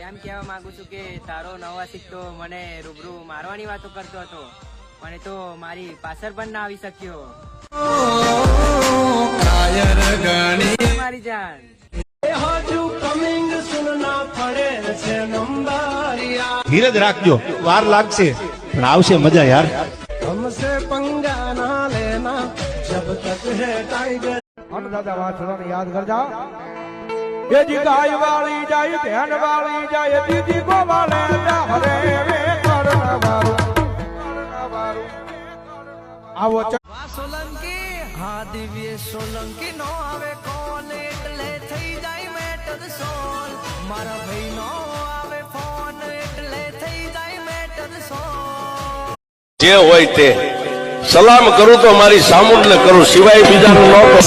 એમ કહેવા માંગુ છું કે તારો નવાસિક તો મને રૂબરૂ મારવાની વાતો કરતો હતો, પણ એ તો મારી પાછળ પણ ના આવી શક્યો. મારી જાન ધીરજ રાખજો, વાર લાગશે પણ આવશે મજા યાર. हमसे पंगा ना लेना जब तक है टाइगर. દાદા વાછડાને યાદ કરજા કે જી ગાય વાળી જાય ધ્યાન વાળી જાય દીદી કો વાલે હરે વે કરનાવારું આવો સોલંકી હા દિવ્ય સોલંકી નો આવે કોલ એટલે થઈ જાય મેટર સોલ. મારા ભાઈ નો આવે ફોન એટલે થઈ જાય મેટર સોલ. જે હોય તે સલામ કરું તો મારી સામુંડ ને કરું, સિવાય બીજાનું ન કરું.